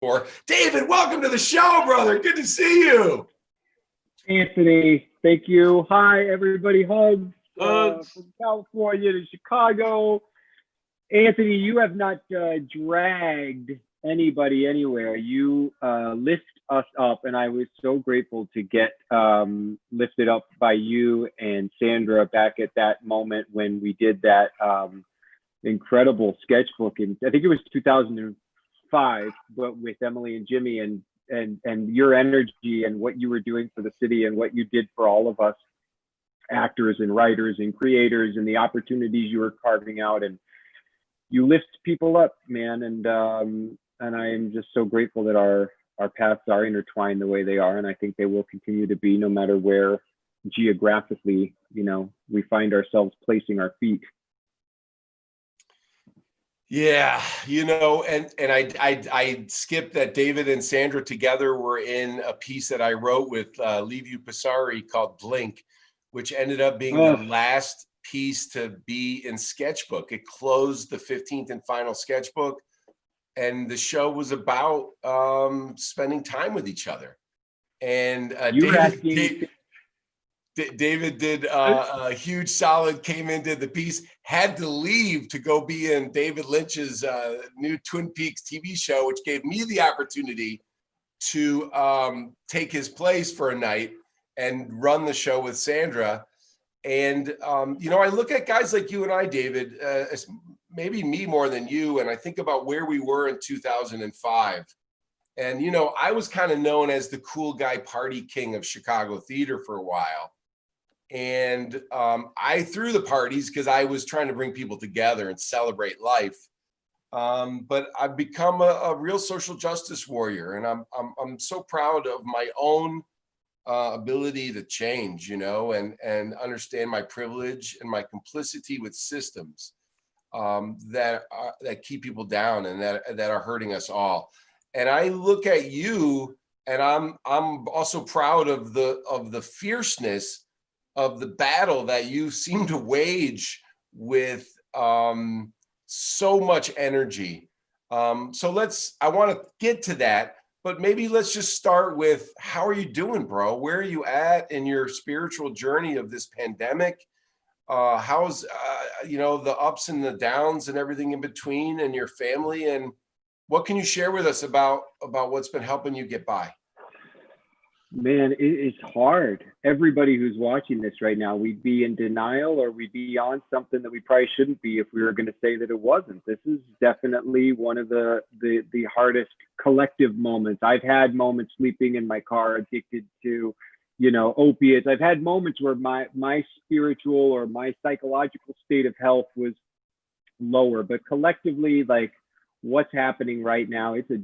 David, welcome to the show, brother. Good to see you. Anthony, thank you. Hi, everybody. Hugs Hugs. from California to Chicago. Anthony, you have not dragged anybody anywhere. You lift us up, and I was so grateful to get lifted up by you and Sandra back at that moment when we did that incredible sketchbook. And I think it was 2005, but with Emily and Jimmy, and your energy and what you were doing for the city and what you did for all of us actors and writers and creators and the opportunities you were carving out, and you lift people up, man. And I am just so grateful that our paths are intertwined the way they are, and I think they will continue to be, no matter where geographically, we find ourselves placing our feet. Yeah, and I skipped that David and Sandra together were in a piece that I wrote with Liviu Pasari called Blink, which ended up being the last piece to be in Sketchbook. It closed the 15th and final Sketchbook, and the show was about spending time with each other. And David did a huge solid, came in, did the piece, had to leave to go be in David Lynch's new Twin Peaks TV show, which gave me the opportunity to take his place for a night and run the show with Sandra. And, I look at guys like you and I, David, maybe me more than you, and I think about where we were in 2005. And, I was kind of known as the cool guy party king of Chicago theater for a while. And I threw the parties because I was trying to bring people together and celebrate life. But I've become a real social justice warrior, and I'm so proud of my own ability to change, and understand my privilege and my complicity with systems that keep people down and that are hurting us all. And I look at you, and I'm also proud of the fierceness of the battle that you seem to wage with so much energy. So I want to get to that, but maybe let's just start with, how are you doing, bro? Where are you at in your spiritual journey of this pandemic? How's, the ups and the downs and everything in between, and your family, and what can you share with us about what's been helping you get by? Man, it's hard. Everybody who's watching this right now, we'd be in denial, or we'd be on something that we probably shouldn't be if we were going to say that it wasn't. This is definitely one of the hardest collective moments. I've had moments sleeping in my car, addicted to, opiates. I've had moments where my spiritual or my psychological state of health was lower, but collectively, like what's happening right now, it's a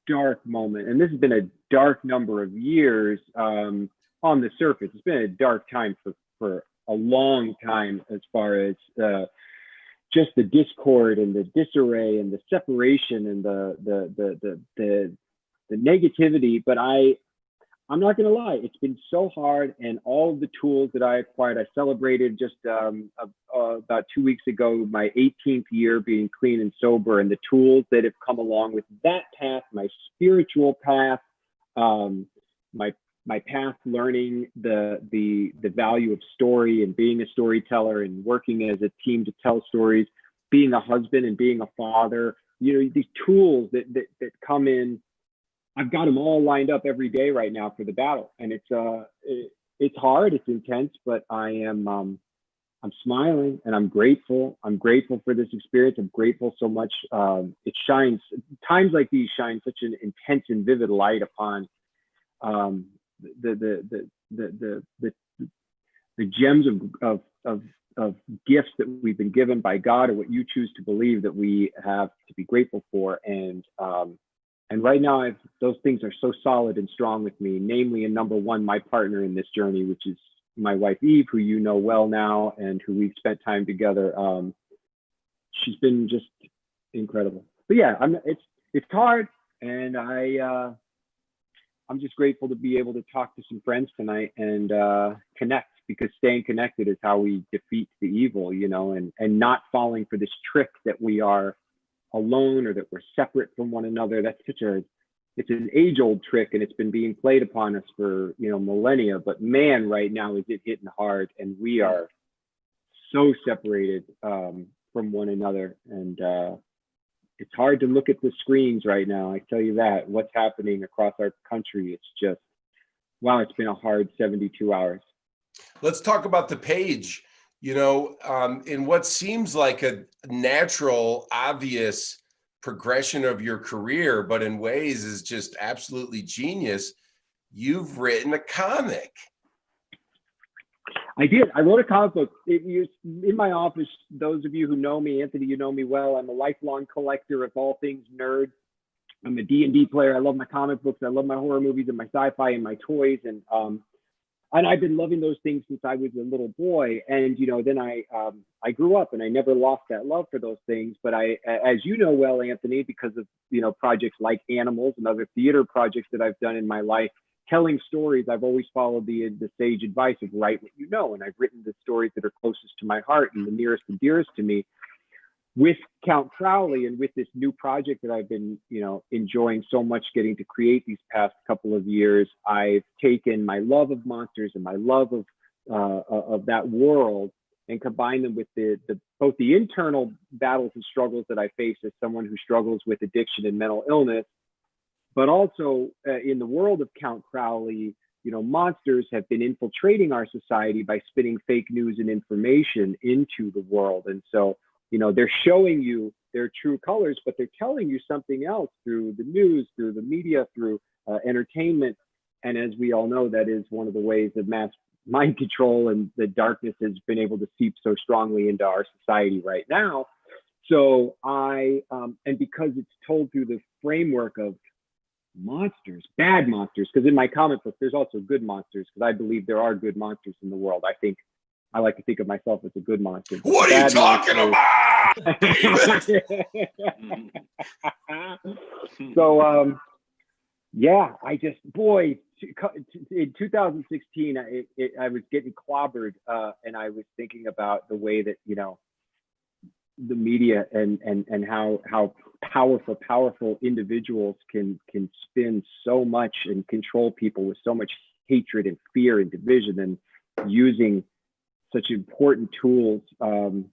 dark moment. And this has been a dark number of years on the surface. It's been a dark time for a long time, as far as just the discord and the disarray and the separation and the negativity. But I'm not going to lie, it's been so hard, and all of the tools that I acquired, I celebrated just about 2 weeks ago, my 18th year being clean and sober, and the tools that have come along with that path, my spiritual path, my path learning the value of story and being a storyteller and working as a team to tell stories, being a husband and being a father, these tools that come in. I've got them all lined up every day right now for the battle, and it's hard, it's intense, but I'm smiling and I'm grateful. I'm grateful for this experience. I'm grateful so much. It shines, times like these shine such an intense and vivid light upon the gems of gifts that we've been given by God, or what you choose to believe that we have to be grateful for. And right now, those things are so solid and strong with me, namely, and number one, my partner in this journey, which is my wife, Eve, who you know well now, and who we've spent time together. She's been just incredible. But yeah, it's hard, and I'm just grateful to be able to talk to some friends tonight and connect, because staying connected is how we defeat the evil, and not falling for this trick that we are alone or that we're separate from one another. That's such a it's an age-old trick, and it's been being played upon us for, you know, millennia. But man, right now is it hitting hard, and we are so separated from one another. And it's hard to look at the screens right now. I tell you that. What's happening across our country, it's just, wow, it's been a hard 72 hours. Let's talk about the page. You know, in what seems like a natural, obvious progression of your career, but in ways is just absolutely genius. You've written a comic. I did. I wrote a comic book. It was in my office. Those of you who know me, Anthony, you know me well. I'm a lifelong collector of all things nerd. I'm a D&D player. I love my comic books. I love my horror movies and my sci-fi and my toys. And I've been loving those things since I was a little boy. And, you know, then I grew up and I never lost that love for those things. But as you know well, Anthony, because of, you know, projects like Animals and other theater projects that I've done in my life, telling stories, I've always followed the sage advice of write what you know. And I've written the stories that are closest to my heart and the nearest and dearest to me. With Count Crowley and with this new project that I've been, you know, enjoying so much getting to create these past couple of years, I've taken my love of monsters and my love of that world and combined them with both the internal battles and struggles that I face as someone who struggles with addiction and mental illness, but also in the world of Count Crowley, you know, monsters have been infiltrating our society by spinning fake news and information into the world. And so, you know, they're showing you their true colors, but they're telling you something else through the news, through the media, through entertainment. And as we all know, that is one of the ways that mass mind control and the darkness has been able to seep so strongly into our society right now. So and because it's told through the framework of monsters, bad monsters, because in my comic book, there's also good monsters, because I believe there are good monsters in the world. I like to think of myself as a good monster. What are you talking about? So, yeah, in 2016, I was getting clobbered, and I was thinking about the way that, you know, the media and how powerful individuals can spin so much and control people with so much hatred and fear and division, and using such important tools to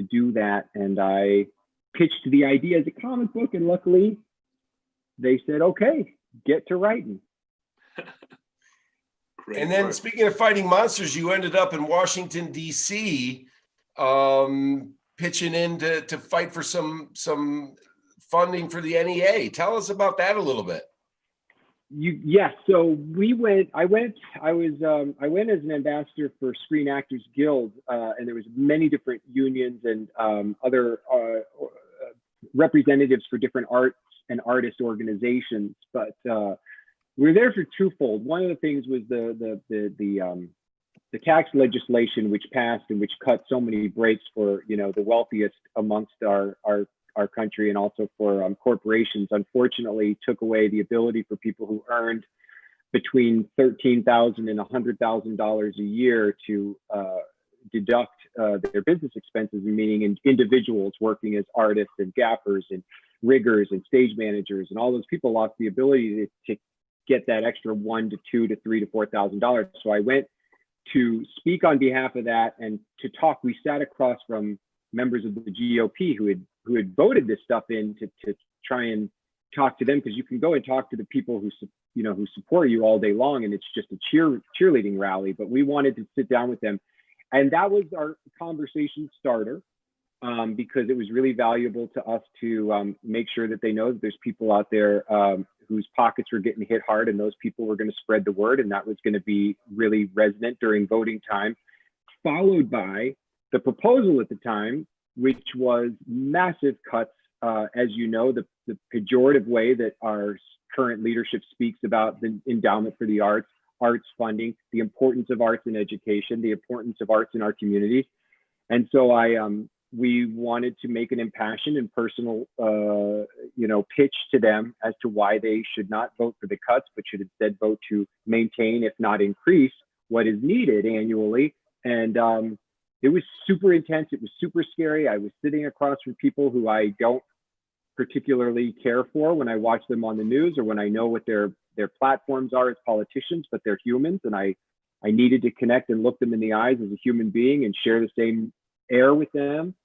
do that. And I pitched the idea as a comic book, and luckily they said, okay, get to writing. And then speaking of fighting monsters, you ended up in Washington, D.C., pitching in to fight for some funding for the NEA. Tell us about that a little bit. Yes. So I went as an ambassador for Screen Actors Guild, and there was many different unions and other representatives for different arts and artist organizations. But we were there for twofold. One of the things was the tax legislation which passed and which cut so many breaks for, you know, the wealthiest amongst our country, and also for corporations, unfortunately took away the ability for people who earned between $13,000 and $100,000 a year to deduct their business expenses, meaning individuals working as artists and gaffers and riggers and stage managers, and all those people lost the ability to get that extra $1,000 to $2,000 to $3,000 to $4,000. So I went to speak on behalf of that and to talk. We sat across from members of the GOP who had voted this stuff in to try and talk to them, because you can go and talk to the people who support you all day long, and it's just a cheerleading rally. But we wanted to sit down with them, and that was our conversation starter, because it was really valuable to us to make sure that they know that there's people out there whose pockets were getting hit hard, and those people were going to spread the word, and that was going to be really resonant during voting time, followed by the proposal at the time, which was massive cuts. As you know, the pejorative way that our current leadership speaks about the endowment for the arts funding, the importance of arts in education, the importance of arts in our communities. And so we wanted to make an impassioned and personal, pitch to them as to why they should not vote for the cuts, but should instead vote to maintain, if not increase, what is needed annually. And it was super intense. It was super scary. I was sitting across from people who I don't particularly care for when I watch them on the news or when I know what their platforms are as politicians, but they're humans, and I needed to connect and look them in the eyes as a human being and share the same air with them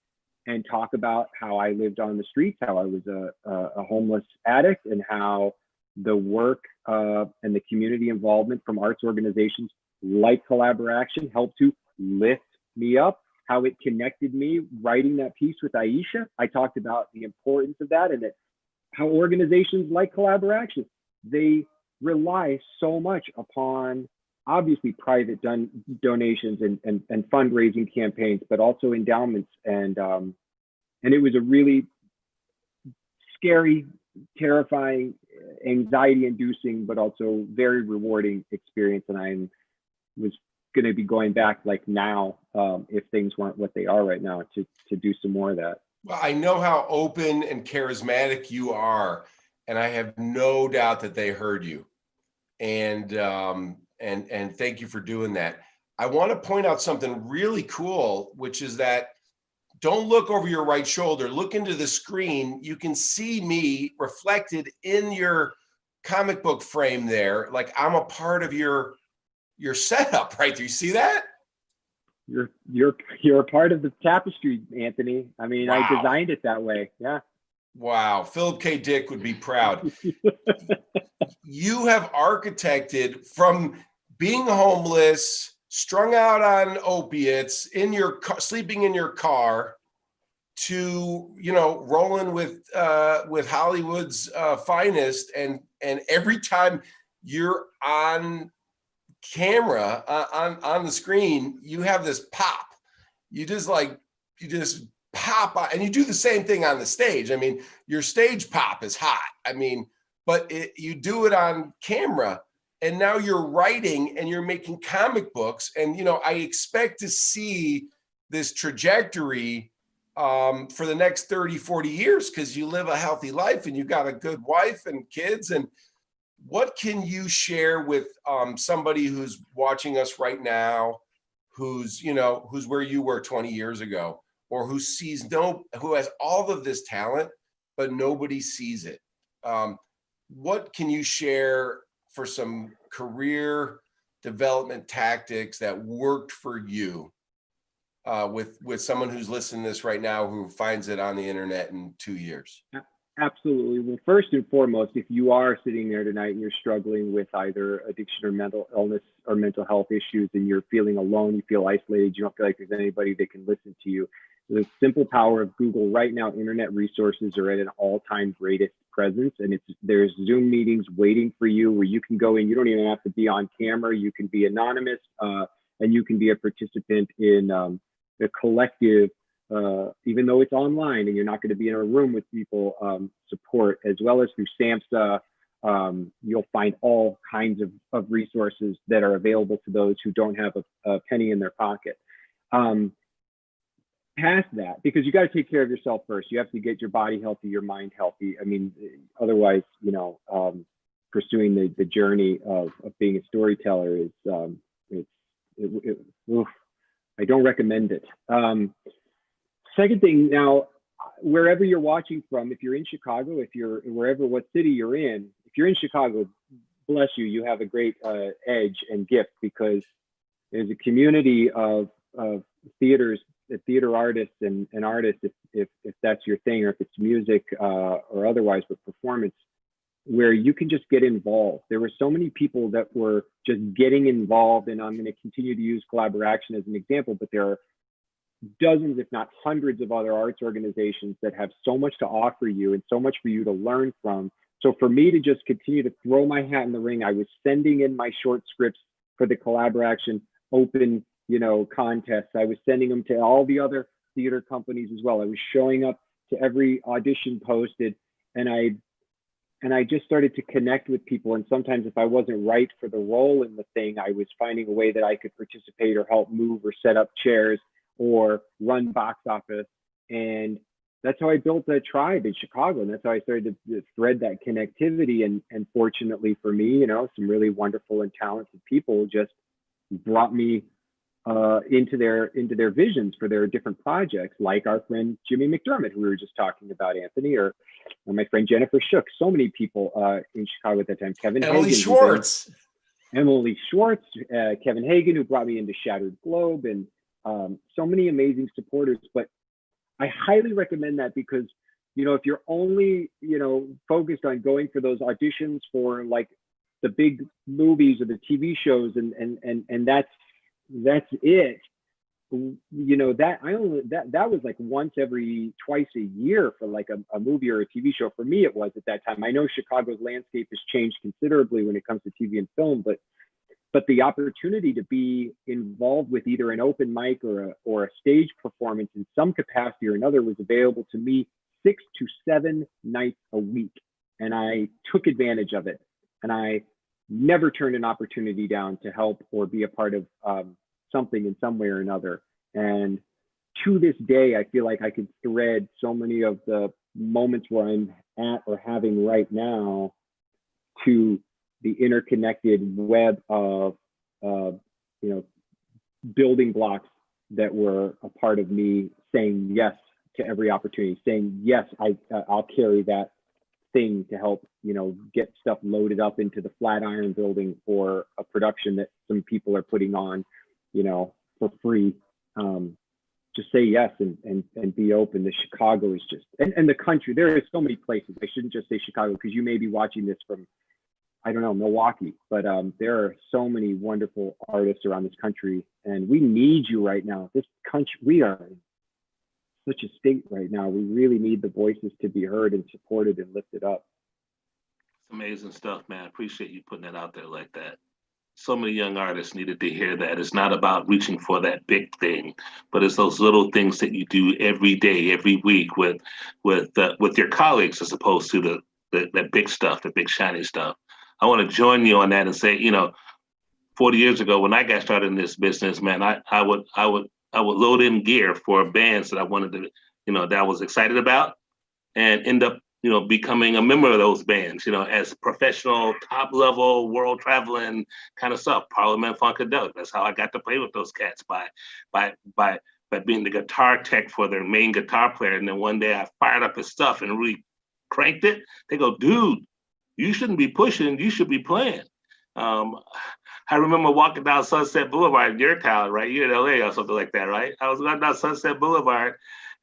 and talk about how I lived on the streets, how I was a homeless addict, and how the work and the community involvement from arts organizations like Collaboration helped to lift me up, how it connected me. Writing that piece with Aisha, I talked about the importance of that, and that how organizations like Collaboration, they rely so much upon obviously private donations and fundraising campaigns, but also endowments. And it was a really scary, terrifying, anxiety-inducing, but also very rewarding experience. And I was going to be going back like now, if things weren't what they are right now, to do some more of that. Well, I know how open and charismatic you are, and I have no doubt that they heard you. And thank you for doing that. I want to point out something really cool, which is that don't look over your right shoulder. Look into the screen. You can see me reflected in your comic book frame there. Like I'm a part of your setup right there. You see that? You're a part of the tapestry, Anthony. I mean, wow. I designed it that way. Yeah. Wow. Philip K. Dick would be proud. You have architected from being homeless, strung out on opiates, in your sleeping in your car, to rolling with Hollywood's finest, and every time you're on camera on the screen, you have this pop. You just pop on, and you do the same thing on the stage. I mean, your stage pop is hot. I mean, but you do it on camera. And now you're writing and you're making comic books. And, I expect to see this trajectory for the next 30, 40 years, because you live a healthy life and you've got a good wife and kids. And what can you share with somebody who's watching us right now, who's where you were 20 years ago, or who has all of this talent, but nobody sees it? What can you share for some career development tactics that worked for you with someone who's listening to this right now, who finds it on the internet in 2 years? Absolutely. Well, first and foremost, if you are sitting there tonight and you're struggling with either addiction or mental illness or mental health issues, and you're feeling alone, you feel isolated, you don't feel like there's anybody that can listen to you, the simple power of Google right now, internet resources are at an all-time greatest presence, and there's Zoom meetings waiting for you where you can go in. You don't even have to be on camera. You can be anonymous, and you can be a participant in the collective, even though it's online and you're not going to be in a room with people, support, as well as through SAMHSA. You'll find all kinds of resources that are available to those who don't have a penny in their pocket. Past that, because you got to take care of yourself first. You have to get your body healthy, your mind healthy. I mean, otherwise, pursuing the journey of being a storyteller is, I don't recommend it. Second thing, now, wherever you're watching from, if you're in Chicago, if you're what city you're in, if you're in Chicago, bless you, you have a great edge and gift, because there's a community of theater artists and artists, if that's your thing, or if it's music or otherwise, but performance, where you can just get involved. There were so many people that were just getting involved, and I'm going to continue to use Collaboration as an example, but there are dozens, if not hundreds, of other arts organizations that have so much to offer you and so much for you to learn from. So for me to just continue to throw my hat in the ring, I was sending in my short scripts for the Collaboration open contests. I was sending them to all the other theater companies as well. I was showing up to every audition posted, and I just started to connect with people. And sometimes if I wasn't right for the role in the thing, I was finding a way that I could participate or help move or set up chairs or run box office. And that's how I built a tribe in Chicago. And that's how I started to thread that connectivity. And fortunately for me, some really wonderful and talented people just brought me into their visions for their different projects, like our friend Jimmy McDermott, who we were just talking about, Anthony, or my friend Jennifer Shook. So many people in Chicago at that time. Kevin Emily Hagen, Schwartz. Emily Schwartz, Kevin Hagen, who brought me into Shattered Globe, and so many amazing supporters. But I highly recommend that because, if you're only, focused on going for those auditions for like the big movies or the TV shows, and that's it. That was like twice a year for like a movie or a TV show. For me, it was at that time. I know Chicago's landscape has changed considerably when it comes to TV and film, but the opportunity to be involved with either an open mic or a stage performance in some capacity or another was available to me 6 to 7 nights a week, and I took advantage of it. And I never turned an opportunity down to help or be a part of something in some way or another. And to this day, I feel like I could thread so many of the moments where I'm at or having right now to the interconnected web of building blocks that were a part of me saying yes to every opportunity, saying yes, I'll carry that thing to help get stuff loaded up into the Flatiron building for a production that some people are putting on for free. Just say yes and be open. The Chicago is just, and the country, there are so many places. I shouldn't just say Chicago because you may be watching this from, I don't know, Milwaukee, but there are so many wonderful artists around this country, and we need you right now. This country, we are in such a state right now. We really need the voices to be heard and supported and lifted up. It's amazing stuff, man. I appreciate you putting it out there like that. So many young artists needed to hear that. It's not about reaching for that big thing, but it's those little things that you do every day, every week with your colleagues, as opposed to that big stuff, the big shiny stuff. I want to join you on that and say, 40 years ago when I got started in this business, man, I would load in gear for bands that I wanted to, that I was excited about, and end up becoming a member of those bands, as professional, top level, world traveling kind of stuff. Parliament Funkadelic. That's how I got to play with those cats by being the guitar tech for their main guitar player. And then one day I fired up his stuff and really cranked it. They go, dude, you shouldn't be pushing. You should be playing. I remember walking down Sunset Boulevard in your town, right? You're in LA or something like that, right? I was going down Sunset Boulevard,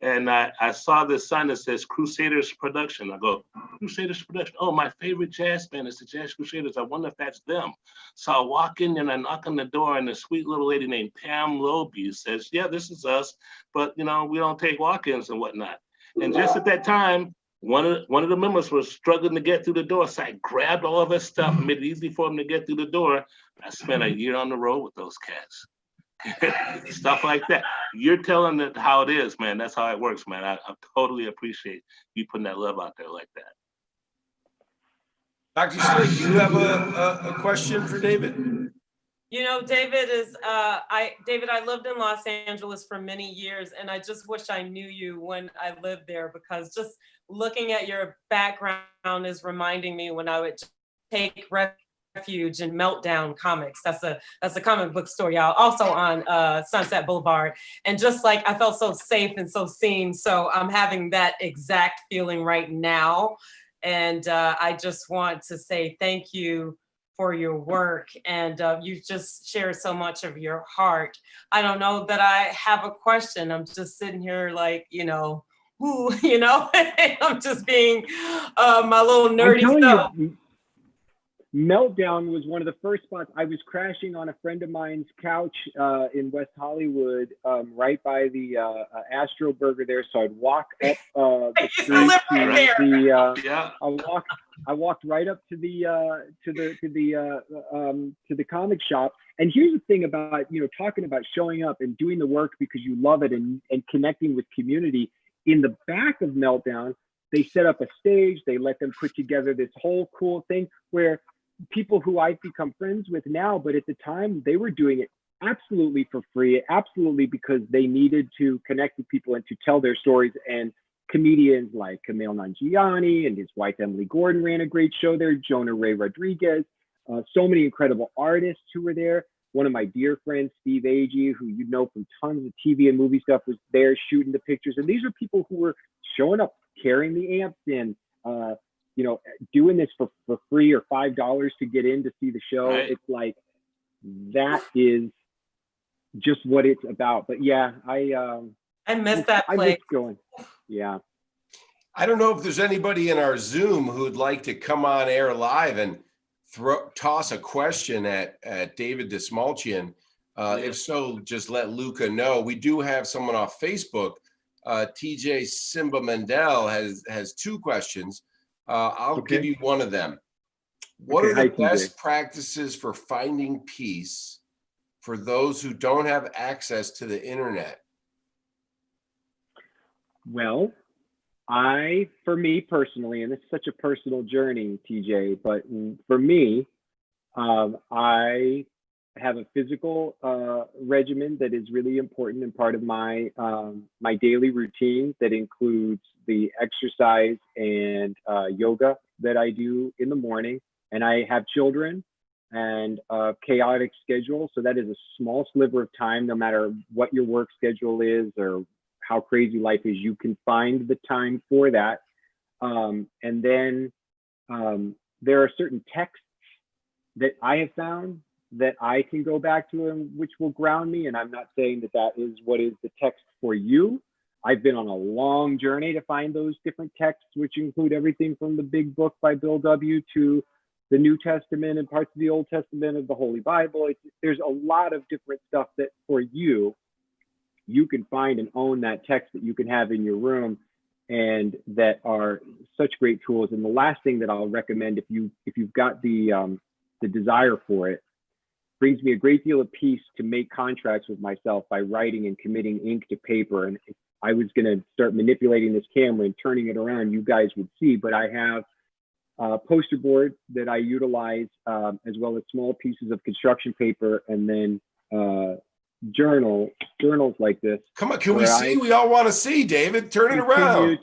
and I saw this sign that says Crusaders Production. I go, Crusaders Production? Oh, my favorite jazz band is the Jazz Crusaders. I wonder if that's them. So I walk in and I knock on the door, and a sweet little lady named Pam Lobe says, yeah, this is us, but we don't take walk-ins and whatnot. And just at that time, one of the members was struggling to get through the door, so I grabbed all of his stuff and made it easy for him to get through the door. I spent a year on the road with those cats. Stuff like that. You're telling it how it is, man. That's how it works, man. I totally appreciate you putting that love out there like that. Dr. Schlick, you have a question for David? David is, David, I lived in Los Angeles for many years, and I just wish I knew you when I lived there, because just looking at your background is reminding me when I would take refuge in Meltdown Comics. That's a comic book store, y'all, also on Sunset Boulevard. And just like, I felt so safe and so seen. So I'm having that exact feeling right now. And I just want to say thank you for your work, and you just shared so much of your heart. I don't know that I have a question. I'm just sitting here like, I'm just being my little nerdy self. Meltdown was one of the first spots. I was crashing on a friend of mine's couch in West Hollywood, right by the Astro Burger there. So I'd walk up the street I walked right up to the comic shop. And here's the thing about talking about showing up and doing the work because you love it and connecting with community. In the back of Meltdown, they set up a stage. They let them put together this whole cool thing where people who I've become friends with now, but at the time they were doing it absolutely for free, absolutely because they needed to connect with people and to tell their stories. And comedians like Kumail Nanjiani and his wife Emily Gordon ran a great show there, Jonah Ray Rodriguez, so many incredible artists who were there. One of my dear friends, Steve Agee, who you know from tons of TV and movie stuff, was there shooting the pictures. And these are people who were showing up, carrying the amps in, you know, doing this for free or $5 to get in to see the show. Right. It's like, that is just what it's about. But yeah, I miss that I place. miss going. Yeah. I don't know if there's anybody in our Zoom who'd like to come on air live and toss a question at David Dastmalchian. If so, just let Luca know. We do have someone off Facebook. TJ Simba Mendel has two questions. I'll give you one of them. What are the best practices for finding peace for those who don't have access to the internet? Well, for me personally, and it's such a personal journey, TJ, but for me, I have a physical regimen that is really important and part of my my daily routine that includes the exercise and yoga that I do in the morning. And I have children and a chaotic schedule. So that is a small sliver of time, no matter what your work schedule is or how crazy life is, you can find the time for that. And then there are certain texts that I have found that I can go back to and which will ground me. And I'm not saying that that is what is the text for you. I've been on a long journey to find those different texts, which include everything from the big book by Bill W. to the New Testament and parts of the Old Testament of the Holy Bible. There's a lot of different stuff that for you can find and own that text that you can have in your room, and that are such great tools. And the last thing that I'll recommend, if you've got the desire for it, brings me a great deal of peace to make contracts with myself by writing and committing ink to paper. And if I was going to start manipulating this camera and turning it around, you guys would see, but I have a poster board that I utilize, as well as small pieces of construction paper, and then journals like this. Come on, can we see? We all want to see, David. Turn it around.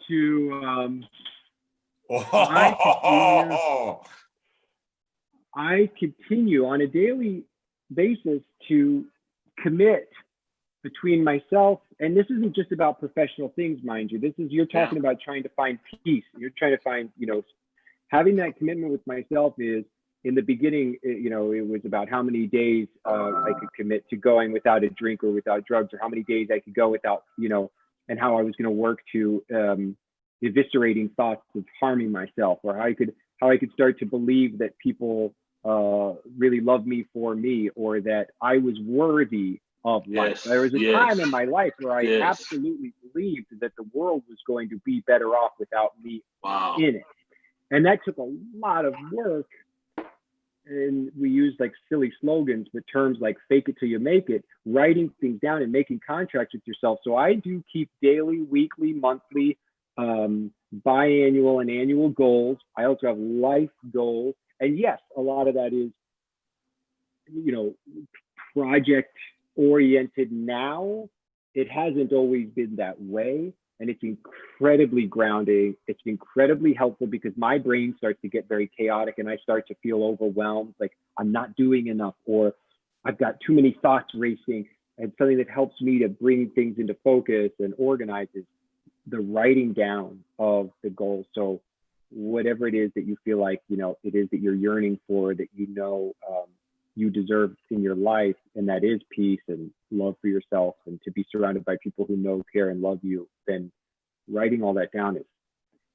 I continue on a daily basis to commit between myself, and this isn't just about professional things, mind you. This is, you're talking about trying to find peace. You're trying to find, having that commitment with myself is, in the beginning, it was about how many days I could commit to going without a drink or without drugs, or how many days I could go without, and how I was going to work to eviscerating thoughts of harming myself, or how I could start to believe that people really love me for me, or that I was worthy of life. There was a time in my life where I absolutely believed that the world was going to be better off without me in it. And that took a lot of work. And we use like silly slogans, but terms like fake it till you make it, writing things down and making contracts with yourself. So I do keep daily, weekly, monthly, biannual and annual goals. I also have life goals. And yes, a lot of that is, project oriented now. It hasn't always been that way. And it's incredibly grounding. It's incredibly helpful because my brain starts to get very chaotic and I start to feel overwhelmed, like I'm not doing enough, or I've got too many thoughts racing. And something that helps me to bring things into focus and organize is the writing down of the goals. So whatever it is that you feel like, it is that you're yearning for, that you deserve in your life, and that is peace and love for yourself and to be surrounded by people who know, care, and love you, then writing all that down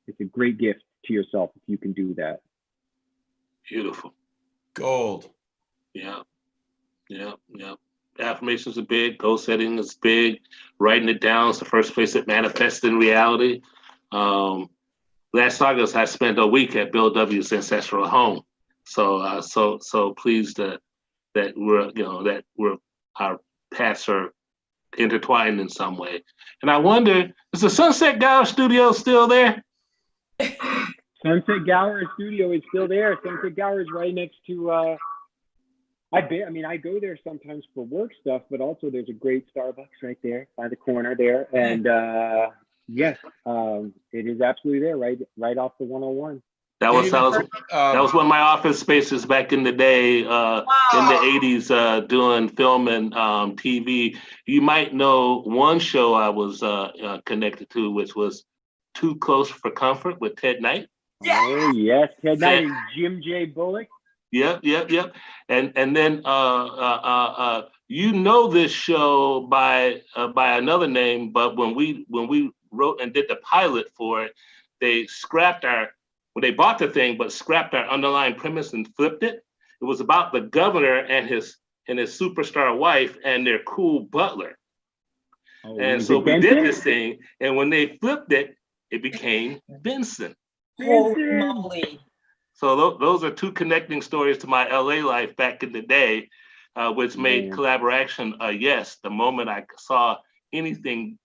it's a great gift to yourself if you can do that. Beautiful. Gold. Yeah. Affirmations are big. Goal setting is big. Writing it down is the first place it manifests in reality. Last August, I spent a week at Bill W.'s ancestral home. So pleased that our paths are intertwined in some way. And I wonder, is the Sunset Gower studio still there? Sunset Gower studio is still there. Sunset Gower is right next to, I go there sometimes for work stuff, but also there's a great Starbucks right there by the corner there. And yes, it is absolutely there, right off the 101. That was David, that was one of my office spaces back in the day, in the '80s, doing film and TV. You might know one show I was connected to, which was Too Close for Comfort with Ted Knight. Yeah. Oh yes, Ted Knight and Jim J. Bullock. Yep. And then you know this show by another name, but when we wrote and did the pilot for it, they they bought the thing, but scrapped our underlying premise and flipped it. It was about the governor and his superstar wife and their cool butler. Oh, And so we did this thing, and when they flipped it, it became Benson. Holy moly. So those are two connecting stories to my LA life back in the day, which made collaboration a yes. The moment I saw anything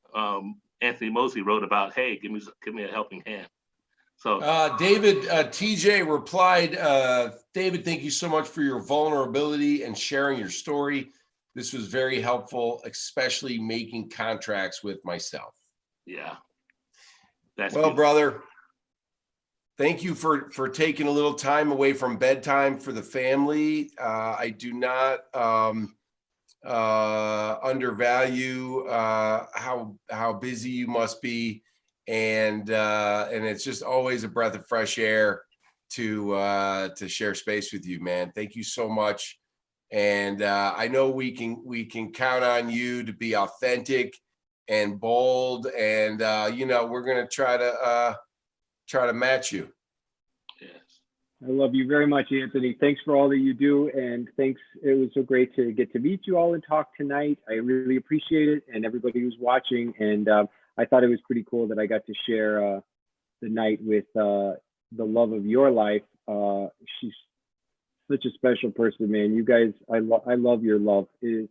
Anthony Mosley wrote about, hey, give me a helping hand. So David, TJ replied, David, thank you so much for your vulnerability and sharing your story. This was very helpful, especially making contracts with myself. Yeah. That's well, brother. Thank you for taking a little time away from bedtime for the family. I do not undervalue how busy you must be, and it's just always a breath of fresh air to share space with you, man. Thank you so much, and I know we can count on you to be authentic and bold, and we're gonna try to match you. Yes. I love you very much, Anthony. Thanks for all that you do, and thanks. It was so great to get to meet you all and talk tonight. I really appreciate it, and everybody who's watching. And I thought it was pretty cool that I got to share the night with the love of your life. She's such a special person, man. You guys, I love your love. It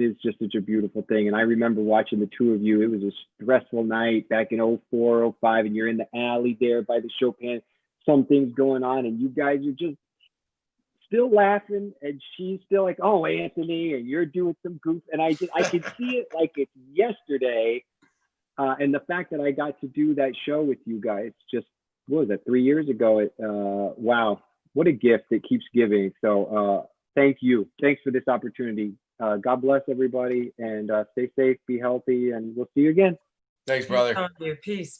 is just such a beautiful thing. And I remember watching the two of you. It was a stressful night back in 04, 05, and you're in the alley there by the Chopin. Something's going on, and you guys are just still laughing, and she's still like, "Oh, Anthony," and you're doing some goof. And I could see it like it's yesterday. And the fact that I got to do that show with you guys, just what was that, 3 years ago? Wow, what a gift it keeps giving. So thank you. Thanks for this opportunity. God bless everybody, and stay safe, be healthy, and we'll see you again. Thanks, brother. Peace.